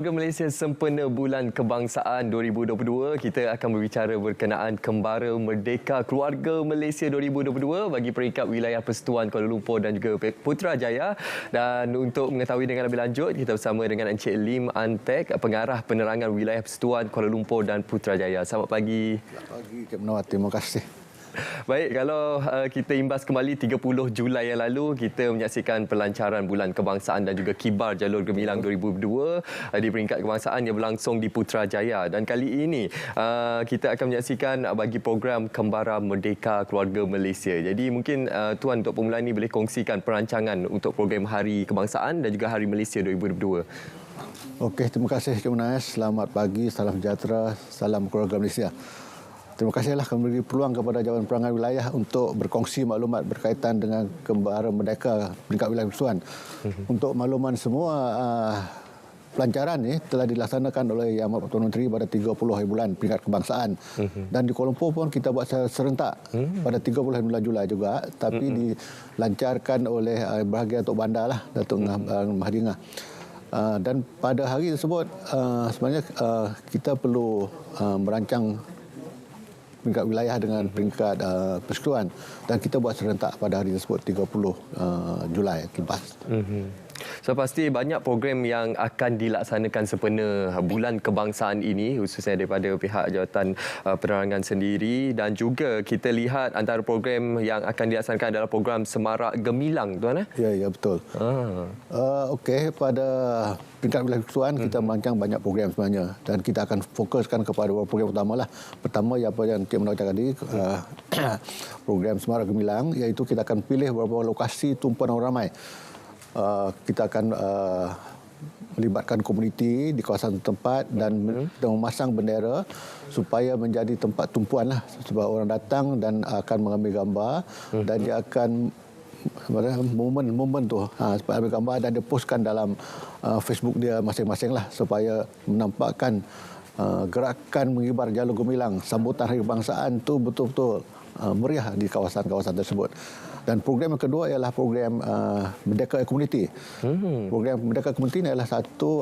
Keluarga Malaysia sempena Bulan Kebangsaan 2022, kita akan berbicara berkenaan Kembara Merdeka Keluarga Malaysia 2022 bagi peringkat wilayah Persekutuan Kuala Lumpur dan juga Putrajaya. Dan untuk mengetahui dengan lebih lanjut, kita bersama dengan Encik Lim Antek, Pengarah Penerangan Wilayah Persekutuan Kuala Lumpur dan Putrajaya. Selamat pagi. Selamat pagi, Cik Menawar. Terima kasih. Baik, kalau kita imbas kembali 30 Julai yang lalu, kita menyaksikan pelancaran Bulan Kebangsaan dan juga Kibar Jalur Gemilang 2002 di peringkat kebangsaan yang berlangsung di Putrajaya. Dan kali ini kita akan menyaksikan bagi program Kembara Merdeka Keluarga Malaysia. Jadi mungkin Tuan untuk permulaan ini boleh kongsikan perancangan untuk program Hari Kebangsaan dan juga Hari Malaysia 2022. Okey, terima kasih Cik Menawar. Selamat pagi, salam sejahtera, salam keluarga Malaysia. Terima kasihlah kami beri peluang kepada Jabatan Penerangan Wilayah untuk berkongsi maklumat berkaitan dengan Kembara Merdeka peringkat wilayah persekutuan. Untuk makluman semua, pelancaran ini telah dilaksanakan oleh Yang Amat Perdana Menteri pada 30 hari bulan peringkat kebangsaan. Dan di Kuala Lumpur pun kita buat secara serentak pada 30 hari bulan Julai juga, tapi dilancarkan oleh bahagian Datuk Bandar lah, Datuk Mahathir Ngah. Dan pada hari tersebut sebenarnya kita perlu merancang peringkat wilayah dengan peringkat persekutuan, dan kita buat serentak pada hari tersebut 30 Julai kipas. So pasti banyak program yang akan dilaksanakan sempena Bulan Kebangsaan ini, khususnya daripada pihak Jabatan Penerangan sendiri, dan juga kita lihat antara program yang akan dilaksanakan adalah program Semarak Gemilang, Tuan. Ya, betul. Okey, pada peringkat wilayah persekutuan kita merancang banyak program sebenarnya, dan kita akan fokuskan kepada beberapa program utamalah. Pertama apa yang Cik Menawar cakap tadi, program Semarak Gemilang, iaitu kita akan pilih beberapa lokasi tumpuan orang ramai. Kita akan melibatkan komuniti di kawasan tempat dan memasang bendera supaya menjadi tempat tumpuan lah, sebab orang datang dan akan mengambil gambar, dan dia akan momen tu supaya ambil gambar dan dia postkan dalam Facebook dia masing-masing lah, supaya menampakkan gerakan mengibar jalur gemilang sambutan Hari Kebangsaan tu betul-betul meriah di kawasan-kawasan tersebut. Dan program yang kedua ialah program Merdeka Komuniti. Program Merdeka Komuniti ini adalah satu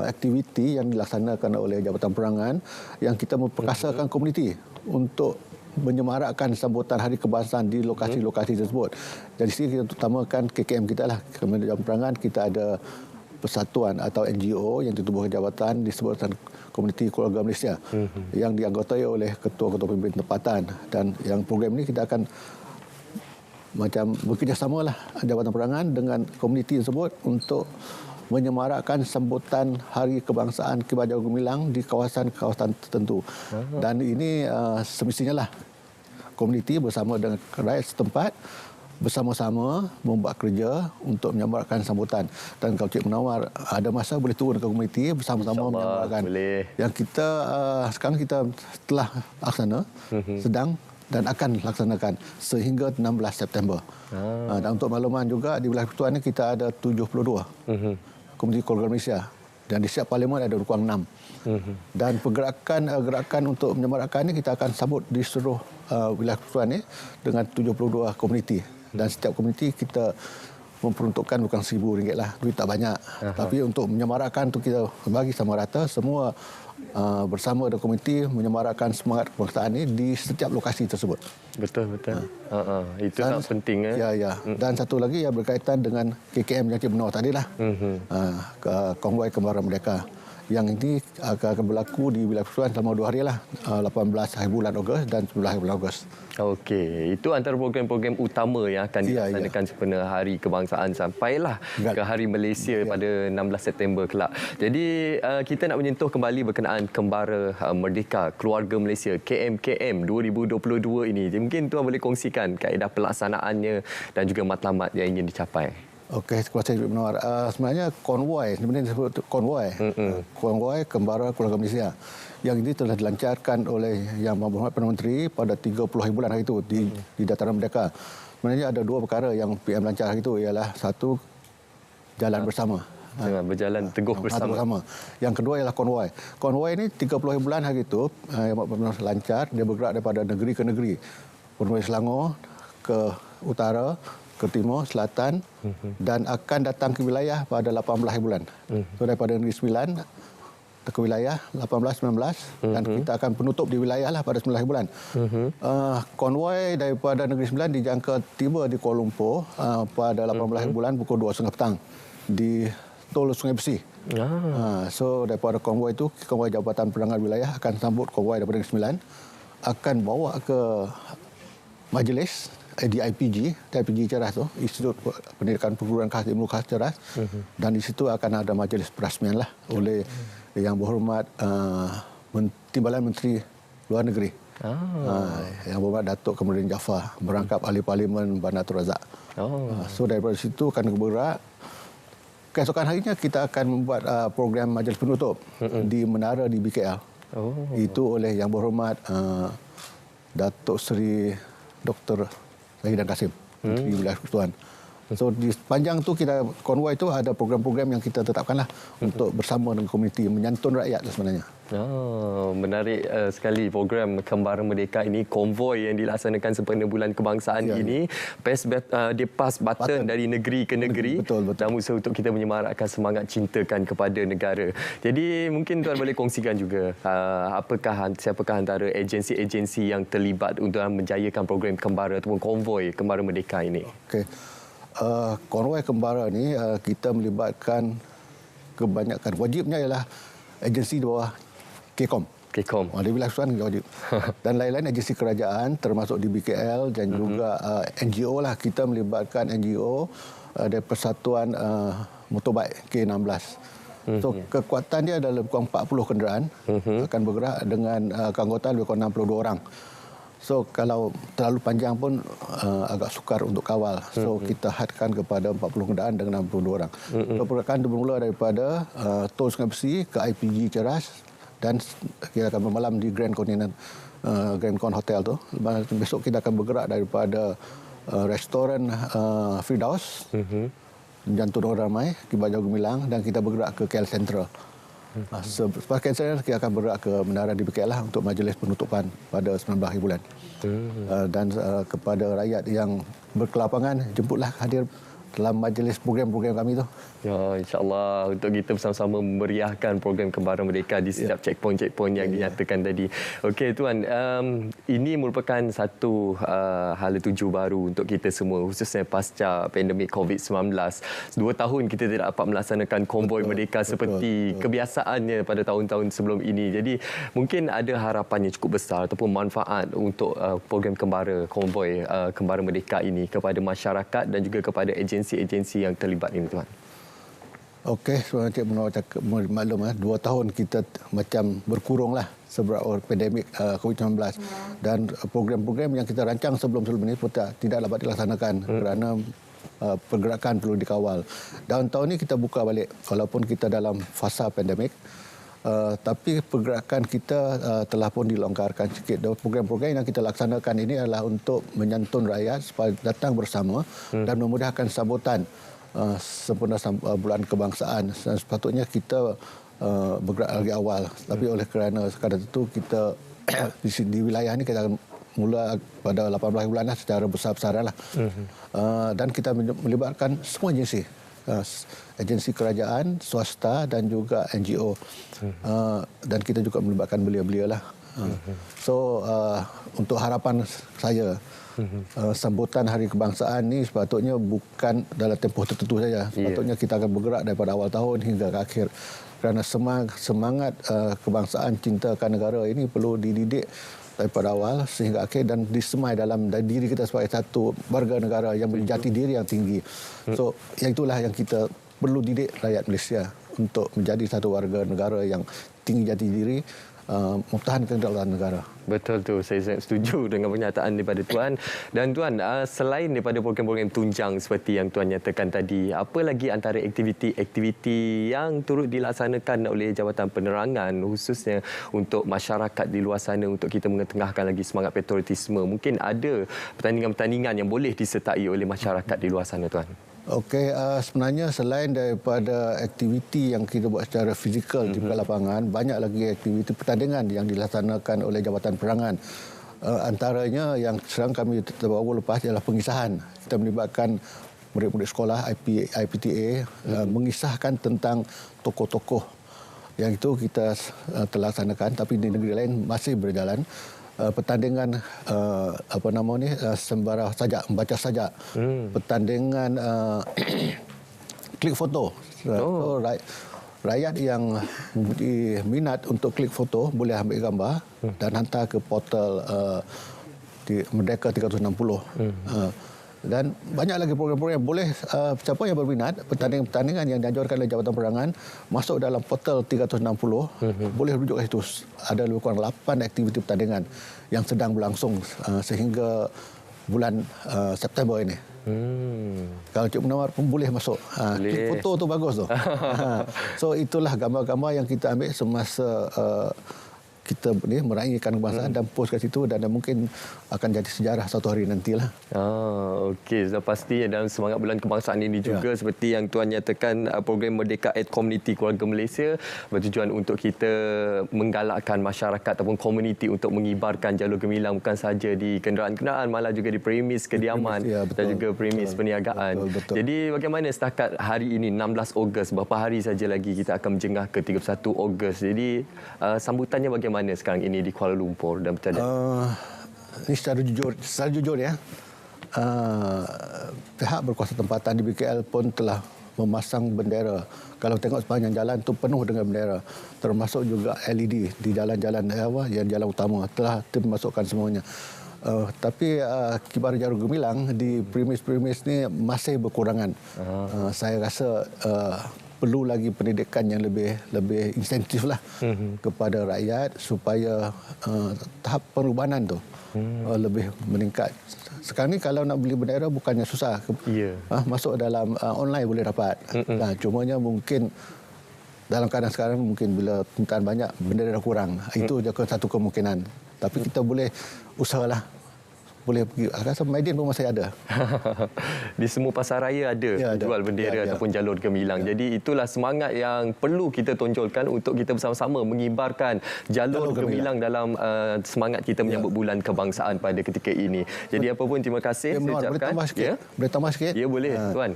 aktiviti yang dilaksanakan oleh Jabatan Penerangan yang kita memperkasakan komuniti untuk menyemarakkan sambutan Hari Kebangsaan di lokasi-lokasi tersebut. Dari sini kita utamakan KKM kita lah. Jabatan Penerangan kita ada persatuan atau NGO yang ditubuhkan jabatan disebutkan Komuniti Keluarga Malaysia yang dianggotai oleh ketua-ketua pemimpin tempatan. Dan yang program ini kita akan macam bekerjasama lah Jabatan Penerangan dengan komuniti tersebut untuk menyemarakkan sambutan Hari Kebangsaan Kibar Jalur Gemilang di kawasan-kawasan tertentu. Dan ini semestinya lah komuniti bersama dengan rakyat setempat bersama-sama membuat kerja untuk menyemarakkan sambutan. Dan kalau Cik Menawar ada masa boleh turun ke komuniti bersama-sama menyemarakkan. Boleh. Yang kita sekarang kita telah laksana, sedang dan akan laksanakan sehingga 16 September. Dan untuk makluman juga di wilayah persekutuan ini kita ada 72 komuniti keluarga Malaysia, dan di setiap parlimen ada kurang 6. Dan gerakan untuk menyemarakkan ini kita akan sambut di seluruh wilayah persekutuan ini dengan 72 komuniti, dan setiap komuniti kita memperuntukkan bukan RM1,000 lah, duit tak banyak. Tapi untuk menyemarakkan tu kita bagi sama rata, semua bersama dengan komuniti menyemarakkan semangat kebangsaan ini di setiap lokasi tersebut. Betul. Itu sangat penting. Ya. Dan satu lagi yang berkaitan dengan KKM yang Cik Menawar tadi lah, konvoi Kembara Merdeka. Yang ini akan berlaku di wilayah persekutuan selama 2 hari lah, 18 hari bulan Ogos dan 19 hari bulan Ogos. Okey, itu antara program-program utama yang akan dilaksanakan sempena Hari Kebangsaan sampailah ke Hari Malaysia pada 16 September kelak. Jadi kita nak menyentuh kembali berkenaan Kembara Merdeka Keluarga Malaysia KMKM 2022 ini. Jadi mungkin Tuan boleh kongsikan kaedah pelaksanaannya dan juga matlamat yang ingin dicapai. Okey, terima kasih Cik Menawar. Sebenarnya konvoi, sebenarnya disebut konvoi. Konvoi Kembara Keluarga Malaysia. Yang ini telah dilancarkan oleh Yang Amat Perdana Menteri pada 30 hari bulan hari itu di Dataran Merdeka. Sebenarnya ada 2 perkara yang PM lancar hari itu, ialah satu, jalan bersama. Berjalan teguh bersama. Yang kedua ialah konvoi. Konvoi ini 30 hari bulan hari itu Yang Amat Perdana Menteri lancar, dia bergerak daripada negeri ke negeri. Konvoi Selangor ke utara, ke timur, selatan dan akan datang ke wilayah pada 18 bulan. So daripada Negeri Sembilan ke wilayah 18, 19 dan kita akan penutup di wilayah lah pada 19 bulan. Konvoi daripada Negeri Sembilan dijangka tiba di Kuala Lumpur pada 18 bulan pukul 2.30 petang di Tol Sungai Besi. So daripada konvoi itu, konvoi Jabatan Penerangan Wilayah akan sambut konvoi daripada Negeri Sembilan, akan bawa ke majlis di IPG Ceras tu, Institut Pendidikan Perguruan Khas Ilmu Khas Ceras, dan di situ akan ada majlis perasmian lah oleh Yang Berhormat Timbalan Menteri Luar Negeri, Yang Berhormat Datuk Kamarudin Jaafar, merangkap Ahli Parlimen Bandar Tun Razak. So daripada situ akan bergerak. Keesokan harinya kita akan membuat program majlis penutup di Menara di BKL. Itu oleh Yang Berhormat Datuk Seri Dr. Zahidan Kasim, Menteri Wilayah Persekutuan. So di sepanjang tu kita konvoi itu ada program-program yang kita tetapkanlah untuk bersama dengan komuniti menyantun rakyat sebenarnya. Menarik sekali program Kembara Merdeka ini, konvoi yang dilaksanakan sempena Bulan Kebangsaan ini. Dia pass button dari negeri ke negeri dalam usaha untuk kita menyemarakkan semangat cintakan kepada negara. Jadi mungkin tuan boleh kongsikan juga siapakah antara agensi-agensi yang terlibat untuk menjayakan program Kembara ataupun konvoi Kembara Merdeka ini. Okey. Konvoi Kembara ni kita melibatkan kebanyakan, wajibnya ialah agensi di bawah KCOM. Di wilayah Kesuan wajib. Dan lain-lain agensi kerajaan termasuk di BKL dan juga NGO lah. Kita melibatkan NGO dari Persatuan Motorbike K16. So kekuatan dia adalah lebih kurang 40 kenderaan akan bergerak dengan keanggotaan lebih kurang 62 orang. So kalau terlalu panjang pun agak sukar untuk kawal. So kita hadkan kepada 40 kenderaan dengan 62 orang. So pergerakan bermula daripada Tol Sungai Besi ke IPG Ceras dan kita akan bermalam di Grand Con Hotel tu. Besok kita akan bergerak daripada restoran Firdaus, Jantung Orang Ramai, Kibar Jauh Gemilang, dan kita bergerak ke KL Central. Selepas KL kita akan bergerak ke Menara di BKL lah untuk majlis penutupan pada 19 bulan. Dan kepada rakyat yang berkelapangan, jemputlah hadir dalam majlis program-program kami tu. Ya, insya-Allah untuk kita bersama-sama memeriahkan program Kembara Merdeka di setiap checkpoint yang dinyatakan tadi. Okey tuan, ini merupakan satu hala tuju baru untuk kita semua, khususnya pasca pandemik COVID-19. 2 tahun kita tidak dapat melaksanakan konvoi merdeka seperti kebiasaannya pada tahun-tahun sebelum ini. Jadi mungkin ada harapan yang cukup besar ataupun manfaat untuk program Kembara konvoi Kembara Merdeka ini kepada masyarakat dan juga kepada agensi-agensi yang terlibat ini tuan. Okey, sebenarnya Cik Munawar cakap maklum 2 tahun kita macam berkurunglah sebab pandemik COVID-19 dan program-program yang kita rancang sebelum ini pun tidak dapat dilaksanakan kerana pergerakan perlu dikawal. Dan tahun ini kita buka balik walaupun kita dalam fasa pandemik, tapi pergerakan kita telah pun dilonggarkan sikit. Dan program-program yang kita laksanakan ini adalah untuk menyantun rakyat supaya datang bersama dan memudahkan sambutan sempena Bulan Kebangsaan. Dan sepatutnya kita bergerak lagi awal, tapi oleh kerana sekadar itu kita di wilayah ini kita akan mula pada 18 bulan lah secara besar-besaran lah. Dan kita melibatkan semua agensi, agensi kerajaan, swasta dan juga NGO. Dan kita juga melibatkan belia-belia lah. So untuk harapan saya, sambutan Hari Kebangsaan ni sepatutnya bukan dalam tempoh tertentu saja. Sepatutnya kita akan bergerak daripada awal tahun hingga ke akhir. Kerana semangat kebangsaan, cintakan negara ini perlu dididik daripada awal sehingga akhir dan disemai dalam diri kita sebagai satu warga negara yang berjati diri yang tinggi. So yang itulah yang kita perlu didik rakyat Malaysia untuk menjadi satu warga negara yang tinggi jati diri, mempertahankan kedaulatan negara. Betul tu, saya sangat setuju dengan pernyataan daripada tuan. Dan tuan, selain daripada program-program tunjang seperti yang tuan nyatakan tadi, apa lagi antara aktiviti-aktiviti yang turut dilaksanakan oleh Jabatan Penerangan khususnya untuk masyarakat di luar sana untuk kita mengetengahkan lagi semangat patriotisme? Mungkin ada pertandingan-pertandingan yang boleh disertai oleh masyarakat di luar sana tuan. Okey, sebenarnya selain daripada aktiviti yang kita buat secara fizikal di lapangan, banyak lagi aktiviti pertandingan yang dilaksanakan oleh Jabatan Penerangan. Antaranya yang sedang kami bawa lepas ialah pengisahan. Kita melibatkan murid-murid sekolah IPTA mengisahkan tentang tokoh-tokoh yang itu kita telah laksanakan, tapi di negeri lain masih berjalan. Pertandingan sembara sajak, membaca sajak, pertandingan klik foto. Rakyat yang minat untuk klik foto boleh ambil gambar dan hantar ke portal di Merdeka 360. Dan banyak lagi program-program boleh siapa yang berminat pertandingan-pertandingan yang dianjurkan oleh Jabatan Penerangan masuk dalam portal 360 boleh rujuk ke situ. Ada lebih kurang 8 aktiviti pertandingan yang sedang berlangsung sehingga bulan September ini. Kalau Cik Munawar pun boleh masuk. Klik foto tu bagus tu. So itulah gambar-gambar yang kita ambil semasa kita meraihkan kebangsaan dan post kat situ dan mungkin akan jadi sejarah satu hari nantilah. Okey, sudah pasti dalam semangat bulan kebangsaan ini juga seperti yang Tuan nyatakan, program Merdeka Aid Community Keluarga Malaysia bertujuan untuk kita menggalakkan masyarakat ataupun komuniti untuk mengibarkan jalur gemilang bukan sahaja di kenderaan-kenderaan, malah juga di premis kediaman dan juga premis perniagaan. Betul. Jadi bagaimana setakat hari ini 16 Ogos, berapa hari saja lagi kita akan menjengah ke 31 Ogos. Jadi sambutannya bagaimana sekarang ini di Kuala Lumpur dan Putrajaya? Ini secara jujur ya, pihak berkuasa tempatan di BKL pun telah memasang bendera. Kalau tengok sepanjang jalan tu penuh dengan bendera, termasuk juga LED di jalan-jalan yang jalan utama telah dimasukkan semuanya. Tapi kibar jalur gemilang di premis-premis ni masih berkurangan. Saya rasa perlu lagi pendidikan yang lebih insentif lah kepada rakyat supaya tahap perubahan tu lebih meningkat. Sekarang ni kalau nak beli bendera bukannya susah. Masuk dalam online boleh dapat. Cumanya mungkin dalam keadaan sekarang mungkin bila permintaan banyak bendera dah kurang. Itu je satu kemungkinan. Tapi kita boleh usahalah. Boleh pergi. Rasa Maidin pun masih ada. Di semua pasar raya ada jual bendera ataupun jalur gemilang. Jadi itulah semangat yang perlu kita tonjolkan untuk kita bersama-sama mengibarkan jalur gemilang dalam semangat kita menyambut bulan kebangsaan pada ketika ini. Jadi apa pun terima kasih saya ucapkan. Boleh tambah sikit? Ya boleh, Tuan.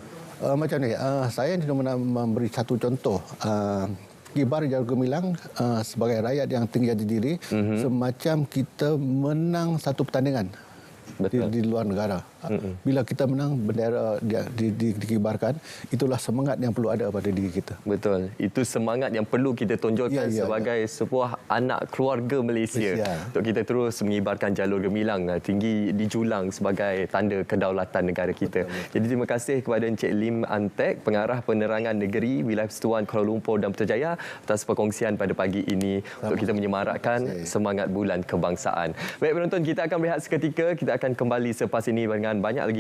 Macam ni, saya nak memberi satu contoh. Kibar jalur gemilang sebagai rakyat yang tinggi jati diri, semacam kita menang satu pertandingan. Di luar negara. Bila kita menang, bendera dikibarkan, itulah semangat yang perlu ada pada diri kita. Betul. Itu semangat yang perlu kita tonjolkan sebagai sebuah anak keluarga Malaysia. Untuk kita terus mengibarkan jalur gemilang tinggi di julang sebagai tanda kedaulatan negara kita. Jadi terima kasih kepada Encik Lim Antek, Pengarah Penerangan Negeri Wilayah Persekutuan Kuala Lumpur dan Putrajaya atas perkongsian pada pagi ini untuk kita menyemarakkan semangat bulan kebangsaan. Baik penonton, kita akan berehat seketika. Kita akan kembali selepas ini dengan banyak lagi